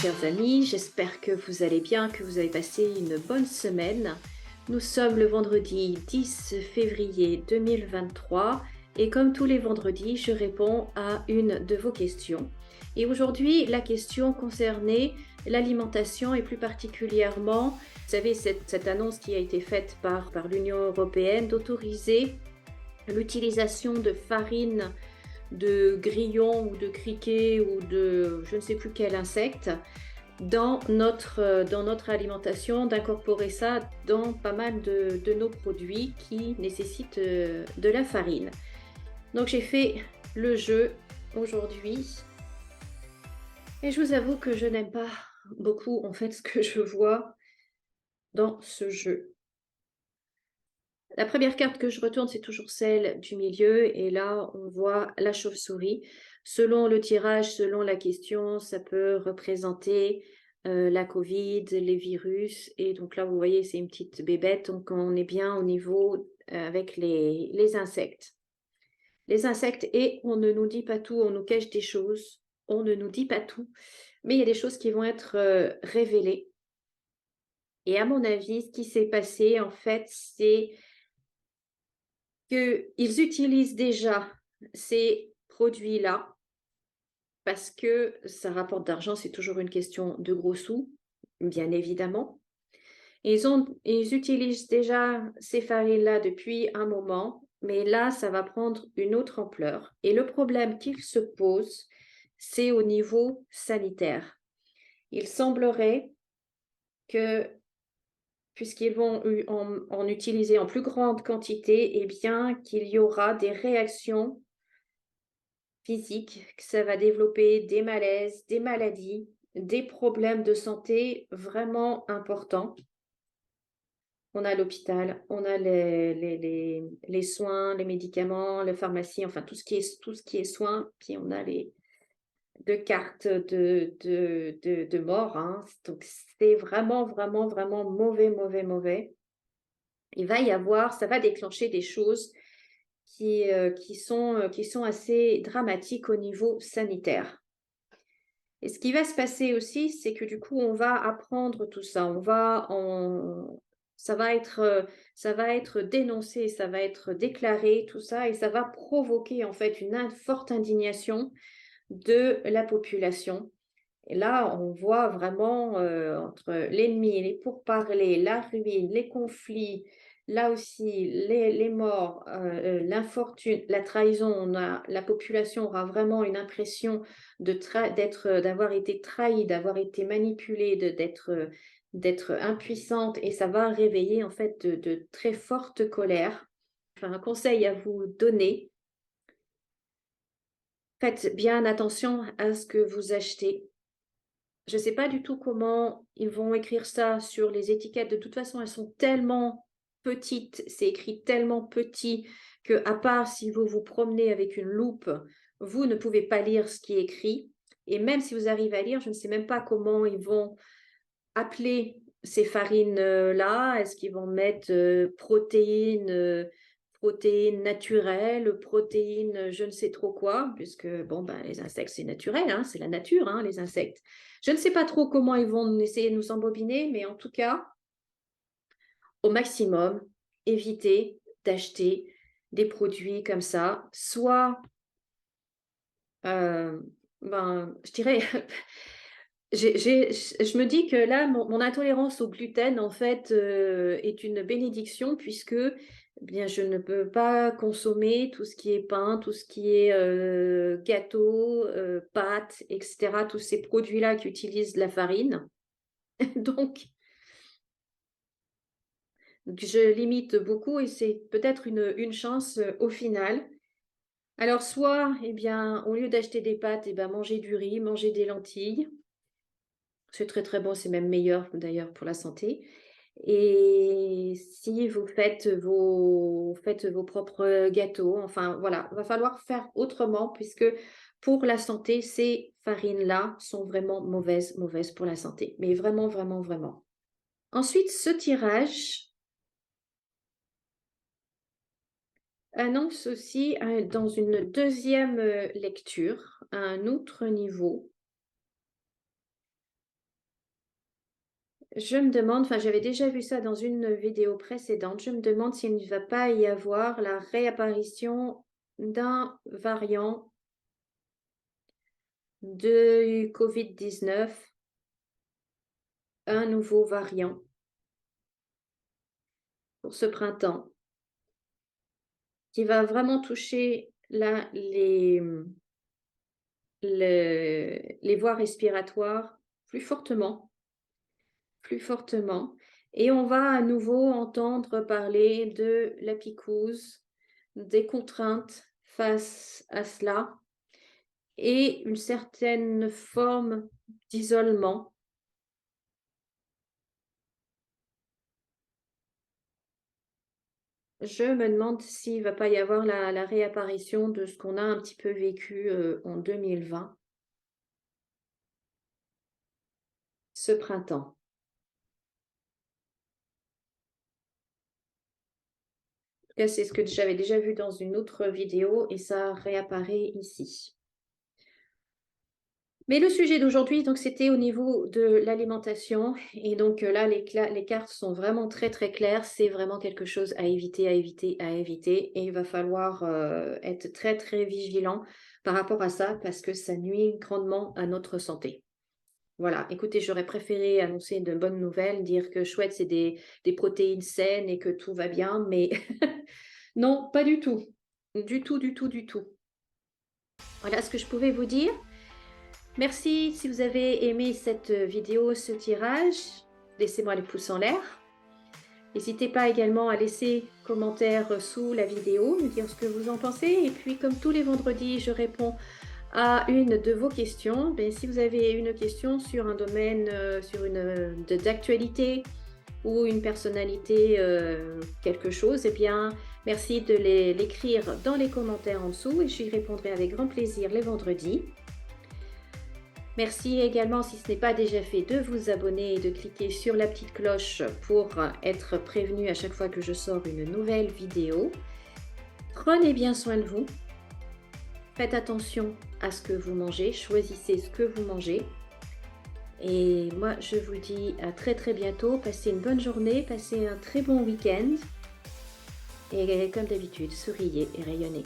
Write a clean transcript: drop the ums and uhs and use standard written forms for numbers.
chers amis, j'espère que vous allez bien, que vous avez passé une bonne semaine. Nous sommes le vendredi 10 février 2023 et comme tous les vendredis, je réponds à une de vos questions. Et aujourd'hui, la question concernait l'alimentation et plus particulièrement, vous savez, cette annonce qui a été faite par l'Union européenne d'autoriser l'utilisation de farine de grillons ou de criquets ou de je ne sais plus quel insecte dans notre alimentation, d'incorporer ça dans pas mal de nos produits qui nécessitent de la farine. Donc j'ai fait le jeu aujourd'hui et je vous avoue que je n'aime pas beaucoup en fait ce que je vois dans ce jeu. La première carte que je retourne, c'est toujours celle du milieu. Et là, on voit la chauve-souris. Selon le tirage, selon la question, ça peut représenter la Covid, les virus. Et donc là, vous voyez, c'est une petite bébête. Donc, on est bien au niveau avec les insectes. Les insectes, et on ne nous dit pas tout, on nous cache des choses. On ne nous dit pas tout. Mais il y a des choses qui vont être révélées. Et à mon avis, ce qui s'est passé, en fait, c'est qu'ils utilisent déjà ces produits-là parce que ça rapporte d'argent, c'est toujours une question de gros sous, bien évidemment. Ils utilisent déjà ces farines-là depuis un moment, mais là, ça va prendre une autre ampleur. Et le problème qu'il se pose, c'est au niveau sanitaire. Il semblerait que puisqu'ils vont en utiliser en plus grande quantité, eh bien, qu'il y aura des réactions physique, que ça va développer des malaises, des maladies, des problèmes de santé vraiment importants. On a l'hôpital, on a les soins, les médicaments, la pharmacie, enfin tout ce qui est soins, puis on a les deux cartes de mort. Hein. Donc c'est vraiment, vraiment, vraiment mauvais, mauvais, mauvais. Il va y avoir, ça va déclencher des choses qui sont assez dramatiques au niveau sanitaire. Et ce qui va se passer aussi, c'est que du coup, on va apprendre tout ça. Ça va être dénoncé, ça va être déclaré, tout ça, et ça va provoquer en fait une forte indignation de la population. Et là, on voit vraiment entre l'ennemi, les pourparlers, la ruine, les conflits, là aussi, les morts, l'infortune, la trahison. La population aura vraiment une impression d'avoir été trahie, d'avoir été manipulée, d'être impuissante, et ça va réveiller en fait de très fortes colères. Enfin, un conseil à vous donner, faites bien attention à ce que vous achetez. Je ne sais pas du tout comment ils vont écrire ça sur les étiquettes. De toute façon, elles sont tellement petites, c'est écrit tellement petit que, à part si vous vous promenez avec une loupe, vous ne pouvez pas lire ce qui est écrit. Et même si vous arrivez à lire, je ne sais même pas comment ils vont appeler ces farines-là. Est-ce qu'ils vont mettre protéines naturelles, protéines je ne sais trop quoi, puisque bon, ben, les insectes, c'est naturel, hein, c'est la nature, hein, les insectes. Je ne sais pas trop comment ils vont essayer de nous embobiner, mais en tout cas, au maximum, évitez d'acheter des produits comme ça, soit, euh, ben, je dirais, je me dis que là, mon intolérance au gluten, en fait, est une bénédiction puisque eh bien, je ne peux pas consommer tout ce qui est pain, tout ce qui est gâteau, pâtes, etc. Tous ces produits-là qui utilisent de la farine. Donc, je limite beaucoup et c'est peut-être une chance au final. Alors, soit, eh bien, au lieu d'acheter des pâtes, eh ben, manger du riz, manger des lentilles. C'est très, très bon, c'est même meilleur d'ailleurs pour la santé. Et si faites vos propres gâteaux, enfin voilà, va falloir faire autrement puisque pour la santé, ces farines-là sont vraiment mauvaises, mauvaises pour la santé. Mais vraiment, vraiment, vraiment. Ensuite, ce tirage annonce aussi dans une deuxième lecture, à un autre niveau, Je me demande, enfin j'avais déjà vu ça dans une vidéo précédente, je me demande s'il ne va pas y avoir la réapparition d'un variant de Covid-19, un nouveau variant pour ce printemps, qui va vraiment toucher les voies respiratoires plus fortement, plus fortement. Et on va à nouveau entendre parler de la picouse, des contraintes face à cela et une certaine forme d'isolement. Je me demande s'il va pas y avoir la réapparition de ce qu'on a un petit peu vécu, en 2020, ce printemps. En tout cas, c'est ce que j'avais déjà vu dans une autre vidéo et ça réapparaît ici. Mais le sujet d'aujourd'hui, donc, c'était au niveau de l'alimentation et donc, là, les cartes sont vraiment très, très claires. C'est vraiment quelque chose à éviter, à éviter, à éviter et il va falloir, être très, très vigilant par rapport à ça parce que ça nuit grandement à notre santé. Voilà, écoutez, j'aurais préféré annoncer de bonnes nouvelles, dire que chouette, c'est des protéines saines et que tout va bien, mais non, pas du tout. Du tout, du tout, du tout. Voilà ce que je pouvais vous dire. Merci si vous avez aimé cette vidéo, ce tirage. Laissez-moi les pouces en l'air. N'hésitez pas également à laisser commentaire sous la vidéo, me dire ce que vous en pensez. Et puis, comme tous les vendredis, je réponds à une de vos questions. Ben, si vous avez une question sur un domaine, d'actualité ou une personnalité, quelque chose, eh bien, merci de l'écrire dans les commentaires en dessous et j'y répondrai avec grand plaisir les vendredis. Merci également, si ce n'est pas déjà fait, de vous abonner et de cliquer sur la petite cloche pour être prévenu à chaque fois que je sors une nouvelle vidéo. Prenez bien soin de vous. Faites attention à ce que vous mangez. Choisissez ce que vous mangez. Et moi, je vous dis à très très bientôt. Passez une bonne journée, passez un très bon week-end. Et comme d'habitude, souriez et rayonnez.